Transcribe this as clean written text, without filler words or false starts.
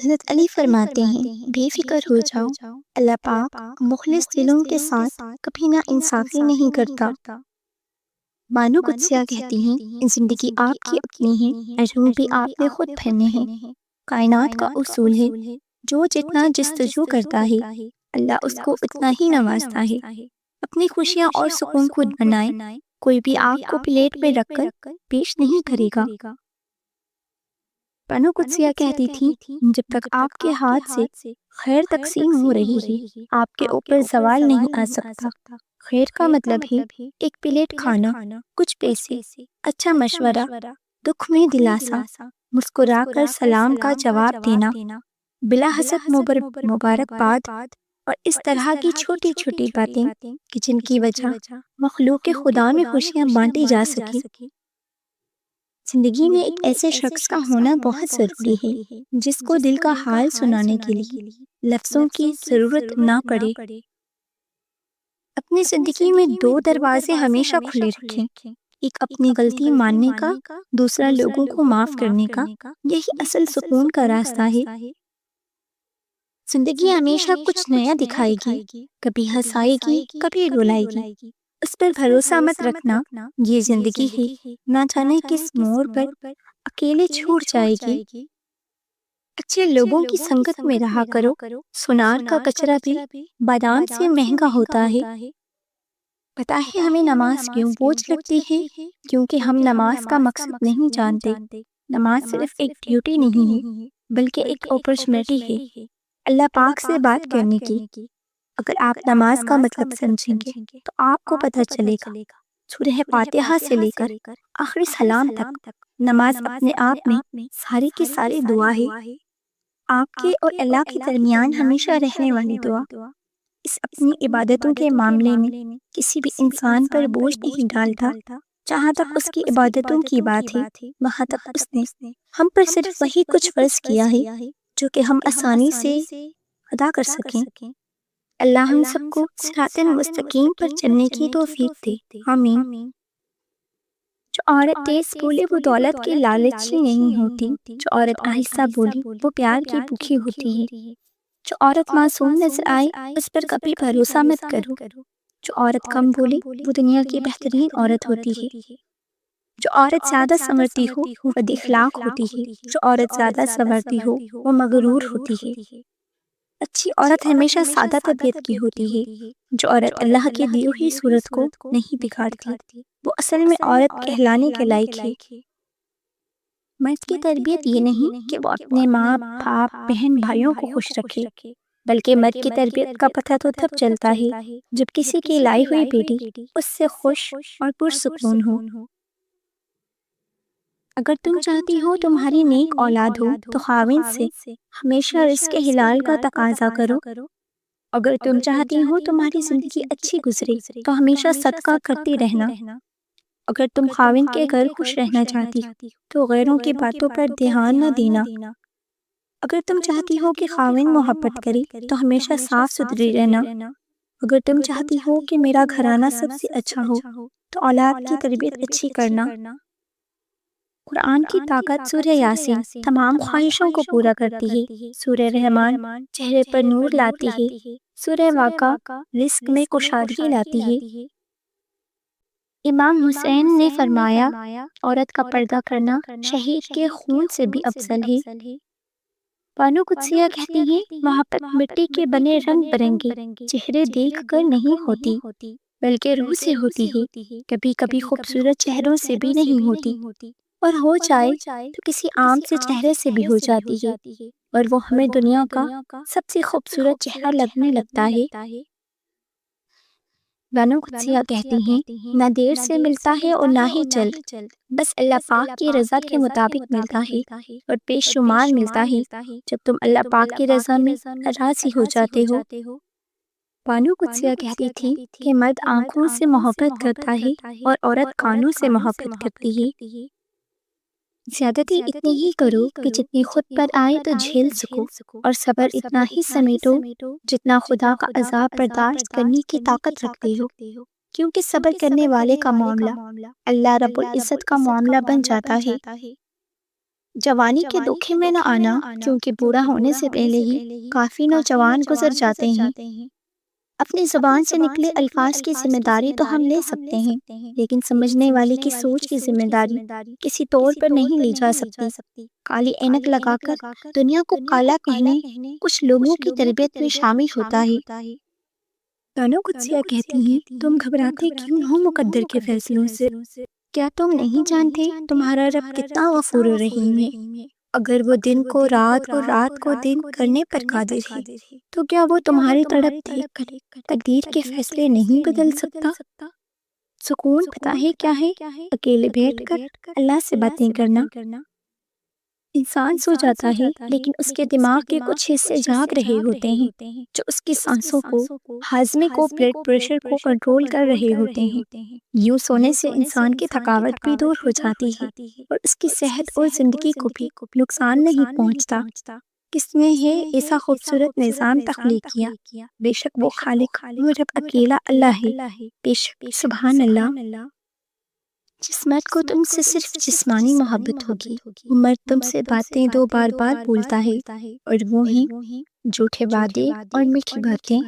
حضرت علی فرماتے ہیں بے فکر ہو جاؤ، اللہ پاک مخلص دلوں کے ساتھ کبھی نا انصافی نہیں کرتا۔ بانو قدسیہ کہتی ہیں زندگی آپ کی اپنی ہے، عجوب بھی آپ نے خود بھرنے ہیں۔ کائنات کا اصول ہے جو جتنا جستجو کرتا ہے اللہ اس کو اتنا ہی نوازتا ہے۔ اپنی خوشیاں اور سکون خود بنائے، کوئی بھی آپ کو پلیٹ میں رکھ کر پیش نہیں کرے گا۔ بانو قدسیہ کہتی تھی جب تک آپ کے ہاتھ سے خیر تقسیم ہو رہی ہے آپ کے اوپر زوال نہیں آ سکتا۔ خیر کا مطلب ہے ایک پلیٹ کھانا، کچھ پیسے، اچھا مشورہ، دکھ میں دلاسا، مسکرا کر سلام کا جواب دینا، بلا حسد مبارکباد، اور اس طرح کی چھوٹی چھوٹی باتیں کہ جن کی وجہ مخلوق خدا میں خوشیاں بانٹی جا سکے۔ زندگی میں ایک ایسے شخص کا ہونا بہت ضروری ہے جس کو دل کا حال سنانے کے لیے لفظوں کی ضرورت نہ پڑے۔ اپنی زندگی میں دو دروازے ہمیشہ کھلے رکھیں، ایک اپنی غلطی ماننے کا، دوسرا لوگوں کو معاف کرنے کا۔ یہی اصل سکون کا راستہ ہے۔ زندگی ہمیشہ کچھ نیا دکھائے گی، کبھی ہنسائے گی، کبھی رلائے گی۔ اس پر بھروسہ مت رکھنا، یہ زندگی ہے، نہ جانے کس موڑ پر اکیلے چھوٹ جائے گی۔ اچھے لوگوں کی سنگت میں رہا کرو، سونار کا کچرا بھی بادام سے مہنگا ہوتا ہے۔ پتہ ہے ہمیں نماز کیوں بوجھ لگتی ہے؟ کیونکہ ہم نماز کا مقصد نہیں جانتے۔ نماز صرف ایک ڈیوٹی نہیں ہے بلکہ ایک اپرچونٹی ہے اللہ پاک سے بات کرنے کی۔ اگر آپ نماز کا مطلب سمجھیں گے تو آپ کو پتہ چلے گا سورہ فاتحہ سے لے کر آخری سلام تک نماز اپنے آپ میں ساری کی ساری دعا ہے، آپ کے اور اللہ کے درمیان ہمیشہ رہنے والی دعا۔ اس اپنی عبادتوں کے معاملے میں کسی بھی انسان پر بوجھ نہیں ڈالتا۔ جہاں تک اس کی عبادتوں کی بات ہے وہاں تک اس نے ہم پر صرف وہی کچھ فرض کیا ہے جو کہ ہم آسانی سے ادا کر سکیں۔ اللہ ہم سب کو صراط مستقیم پر چلنے کی توفیق دے، آمین۔ جو عورت تیز بولے وہ دولت کی لالچی نہیں ہوتی، جو عورت آہستہ بولے وہ پیار کی بھوکی ہوتی ہے۔ جو عورت معصوم نظر آئے اس پر کبھی بھروسہ مت کرو۔ جو عورت کم بولے وہ دنیا کی بہترین عورت ہوتی ہے۔ جو عورت زیادہ سنورتی ہو وہ بد اخلاق ہوتی ہے، جو عورت زیادہ سنورتی ہو وہ مغرور ہوتی ہے۔ اچھی عورت ہمیشہ سادہ طبیعت کی ہوتی ہے، جو عورت اللہ کی دی ہوئی صورت کو نہیں بگاڑتی وہ اصل میں عورت کہلانے کے لائق ہے۔ مرد کی تربیت یہ نہیں کہ وہ اپنے ماں باپ بہن بھائیوں کو خوش رکھے، بلکہ مرد کی تربیت کا پتہ تو تب چلتا ہے جب کسی کی لائی ہوئی بیٹی اس سے خوش اور پرسکون ہو۔ اگر تم چاہتی ہو تمہاری نیک اولاد ہو تو خاوند سے ہمیشہ رزق حلال کا تقاضا کرو۔ اگر تم چاہتی ہو تمہاری زندگی اچھی گزرے تو ہمیشہ صدقہ کرتی رہنا۔ اگر تم خاوند کے گھر خوش رہنا چاہتی ہو تو غیروں کی باتوں پر دھیان نہ دینا۔ اگر تم چاہتی ہو کہ خاوند محبت کرے تو ہمیشہ صاف ستھری رہنا۔ اگر تم چاہتی ہو کہ میرا گھرانہ سب سے اچھا ہو تو اولاد کی تربیت اچھی کرنا۔ قرآن کی طاقت سورہ یاسین تمام خواہشوں کو پورا کرتی ہے، سورہ رحمان چہرے پر نور لاتی ہے، سورہ واقعہ رزق میں کشادگی لاتی ہے۔ امام حسین نے فرمایا عورت کا پردہ کرنا شہید کے خون سے بھی افضل ہے۔ بانو قدسیہ کہتی ہیں محبت مٹی کے بنے رنگ برنگے چہرے دیکھ کر نہیں ہوتی بلکہ روح سے ہوتی ہے۔ کبھی کبھی خوبصورت چہروں سے بھی نہیں ہوتی، اور ہو جائے تو کسی عام سے چہرے سے بھی ہو جاتی ہے، اور وہ ہمیں دنیا کا سب سے خوبصورت چہرہ لگنے لگتا ہے۔ بانو قدسیہ کہتی ہیں نہ دیر سے ملتا ہے اور نہ ہی جلد، بس اللہ پاک کی رضا کے مطابق ملتا ہے، اور بے شمار ملتا ہے جب تم اللہ پاک کی رضا میں راضی ہو جاتے ہو۔ بانو قدسیہ کہتی تھی کہ مرد آنکھوں سے محبت کرتا ہے اور عورت کانوں سے محبت کرتی ہے۔ زیادتی اتنی ہی کرو کہ جتنی خود پر آئے تو جھیل سکو، اور صبر اتنا ہی سمیٹو جتنا خدا کا عذاب برداشت کرنے کی طاقت رکھتے ہو، کیونکہ صبر کرنے والے کا معاملہ اللہ رب العزت کا معاملہ بن جاتا ہے۔ جوانی کے دھوکے میں نہ آنا، کیونکہ بوڑھا ہونے سے پہلے ہی کافی نوجوان گزر جاتے ہیں۔ اپنی زبان سے نکلے الفاظ کی ذمہ داری تو ہم لے سکتے ہیں، لیکن سمجھنے والے کی سوچ کی ذمہ داری کسی طور پر نہیں لی جا سکتی۔ کالی اینک لگا کر دنیا کو کالا کہنے کچھ لوگوں کی تربیت میں شامل ہوتا ہے۔ دونوں قدسیہ کہتی ہیں، تم گھبراتے کیوں ہو مقدر کے فیصلوں سے؟ کیا تم نہیں جانتے تمہارا رب کتنا غفور و رحیم ہے؟ اگر وہ دن کو رات اور رات کو دن کرنے پر قادر ہے تو کیا وہ تمہاری تڑپ دیکھ کر تقدیر کے فیصلے نہیں بدل سکتا؟ سکون پتہ ہے کیا ہے؟ اکیلے بیٹھ کر اللہ سے باتیں کرنا۔ انسان سو جاتا ہے لیکن اس کے دماغ کے کچھ حصے جاگ رہے ہوتے ہیں، جو اس کی سانسوں کو، ہاضمے کو، بلڈ پریشر کو کنٹرول کر رہے ہوتے ہیں۔ یوں سونے سے انسان کی تھکاوٹ بھی دور ہو جاتی ہے اور اس کی صحت اور زندگی کو بھی نقصان نہیں پہنچتا۔ کس نے ہے ایسا خوبصورت نظام تخلیق کیا؟ بے شک وہ خالق وہ رب اکیلا اللہ ہے۔ بے شک سبحان اللہ۔ جس مرد کو تم سے صرف جسمانی محبت ہوگی، وہ مرد تم سے باتیں دو بار بار بولتا ہے، اور وہ ہیں جھوٹے وعدے اور میٹھی باتیں۔